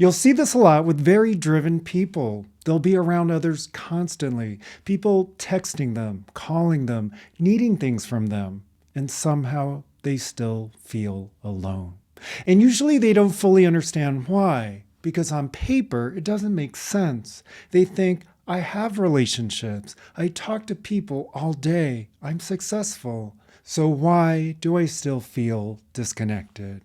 You'll see this a lot with very driven people. They'll be around others constantly, people texting them, calling them, needing things from them, and somehow they still feel alone. And usually they don't fully understand why, because on paper it doesn't make sense. They think, I have relationships, I talk to people all day, I'm successful. So why do I still feel disconnected?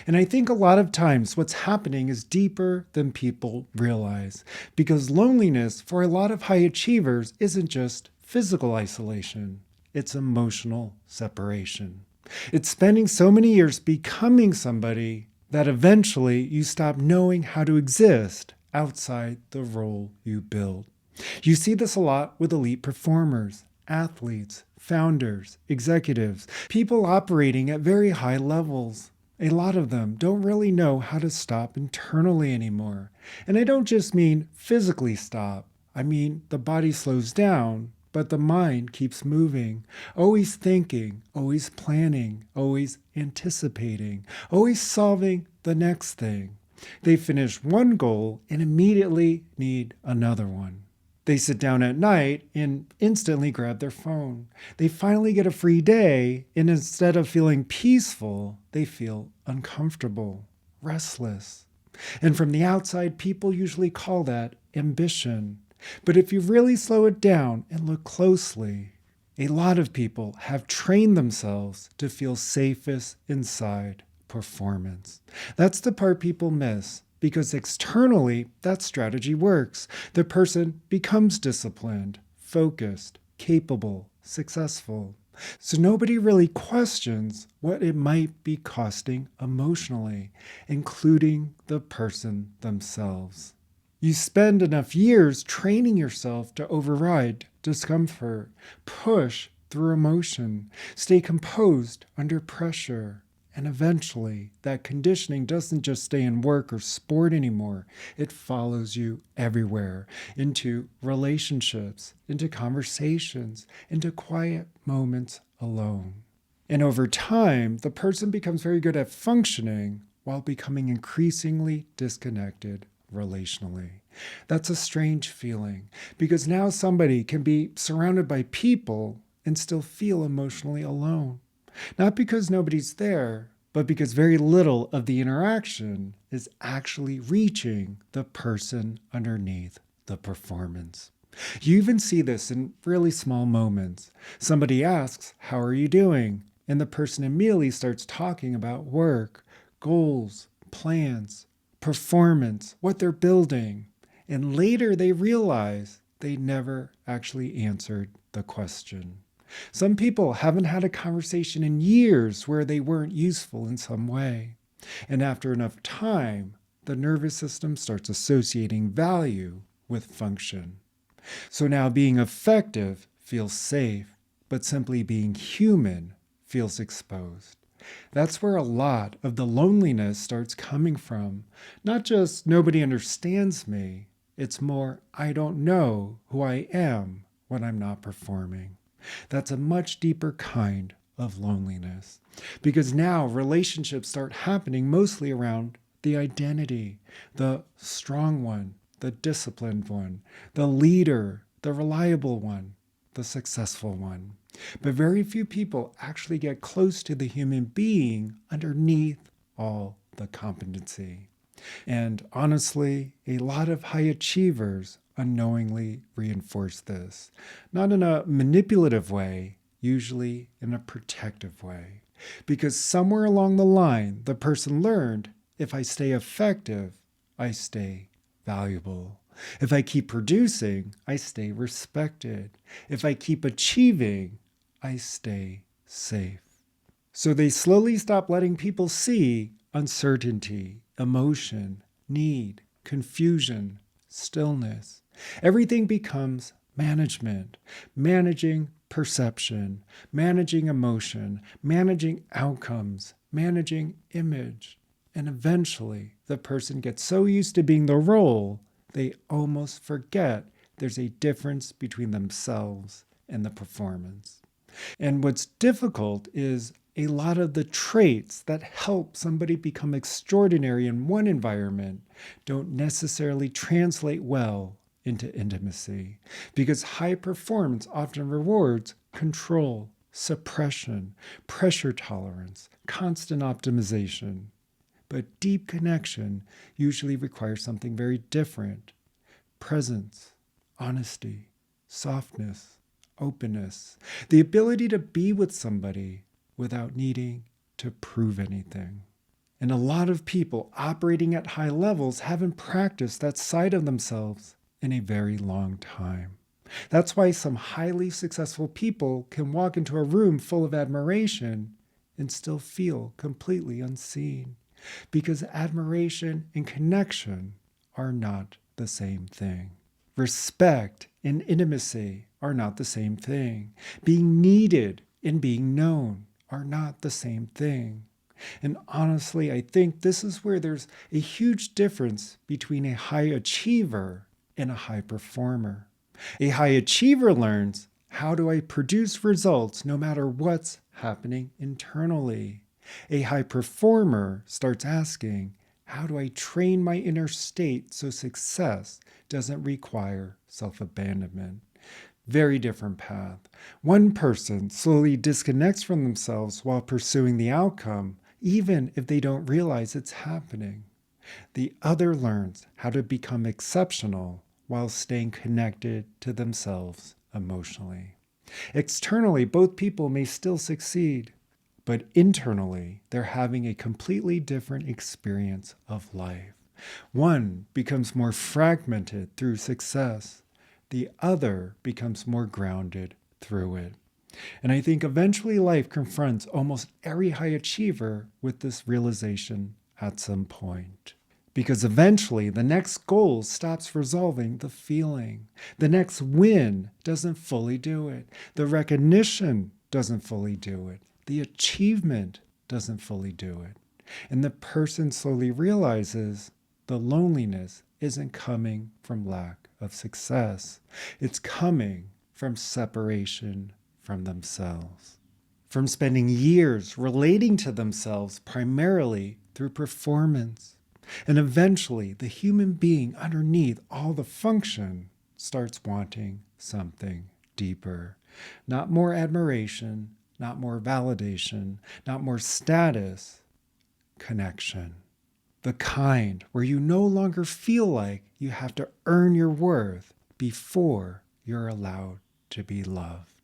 And I think a lot of times what's happening is deeper than people realize, because loneliness for a lot of high achievers isn't just physical isolation, it's emotional separation. It's spending so many years becoming somebody that eventually you stop knowing how to exist outside the role you build. You see this a lot with elite performers, athletes, founders, executives, people operating at very high levels. A lot of them don't really know how to stop internally anymore. And I don't just mean physically stop. I mean the body slows down, but the mind keeps moving, always thinking, always planning, always anticipating, always solving the next thing. They finish one goal and immediately need another one. They sit down at night and instantly grab their phone. They finally get a free day, and instead of feeling peaceful, they feel uncomfortable, restless. And from the outside, people usually call that ambition. But if you really slow it down and look closely, a lot of people have trained themselves to feel safest inside performance. That's the part people miss. Because externally, that strategy works. The person becomes disciplined, focused, capable, successful. So nobody really questions what it might be costing emotionally, including the person themselves. You spend enough years training yourself to override discomfort, push through emotion, stay composed under pressure. And eventually, that conditioning doesn't just stay in work or sport anymore. It follows you everywhere, into relationships, into conversations, into quiet moments alone. And over time, the person becomes very good at functioning while becoming increasingly disconnected relationally. That's a strange feeling, because now somebody can be surrounded by people and still feel emotionally alone. Not because nobody's there, but because very little of the interaction is actually reaching the person underneath the performance. You even see this in really small moments. Somebody asks, "How are you doing?" And the person immediately starts talking about work, goals, plans, performance, what they're building. And later they realize they never actually answered the question. Some people haven't had a conversation in years where they weren't useful in some way. And after enough time, the nervous system starts associating value with function. So now being effective feels safe, but simply being human feels exposed. That's where a lot of the loneliness starts coming from. Not just nobody understands me, it's more I don't know who I am when I'm not performing. That's a much deeper kind of loneliness, because now relationships start happening mostly around the identity, the strong one, the disciplined one, the leader, the reliable one, the successful one. But very few people actually get close to the human being underneath all the competency. And honestly, a lot of high achievers unknowingly reinforce this, not in a manipulative way, usually in a protective way. Because somewhere along the line, the person learned, if I stay effective, I stay valuable. If I keep producing, I stay respected. If I keep achieving, I stay safe. So they slowly stop letting people see uncertainty, emotion, need, confusion, stillness. Everything becomes management, managing perception, managing emotion, managing outcomes, managing image. And eventually, the person gets so used to being the role, they almost forget there's a difference between themselves and the performance. And what's difficult is A lot of the traits that help somebody become extraordinary in one environment don't necessarily translate well into intimacy, because high performance often rewards control, suppression, pressure tolerance, constant optimization. But deep connection usually requires something very different: presence, honesty, softness, openness, the ability to be with somebody without needing to prove anything. And a lot of people operating at high levels haven't practiced that side of themselves in a very long time. That's why some highly successful people can walk into a room full of admiration and still feel completely unseen, because admiration and connection are not the same thing. Respect and intimacy are not the same thing. Being needed and being known are not the same thing. And honestly, I think this is where there's a huge difference between a high achiever and a high performer. A high achiever learns, how do I produce results no matter what's happening internally? A high performer starts asking, how do I train my inner state so success doesn't require self-abandonment? Very different path. One person slowly disconnects from themselves while pursuing the outcome, even if they don't realize it's happening. The other learns how to become exceptional while staying connected to themselves emotionally. Externally, both people may still succeed, but internally, they're having a completely different experience of life. One becomes more fragmented through success. The other becomes more grounded through it. And I think eventually life confronts almost every high achiever with this realization at some point. Because eventually the next goal stops resolving the feeling. The next win doesn't fully do it. The recognition doesn't fully do it. The achievement doesn't fully do it. And the person slowly realizes the loneliness isn't coming from lack of success. It's coming from separation from themselves, from spending years relating to themselves primarily through performance. And eventually, the human being underneath all the function starts wanting something deeper. Not more admiration, not more validation, not more status, connection. The kind where you no longer feel like you have to earn your worth before you're allowed to be loved.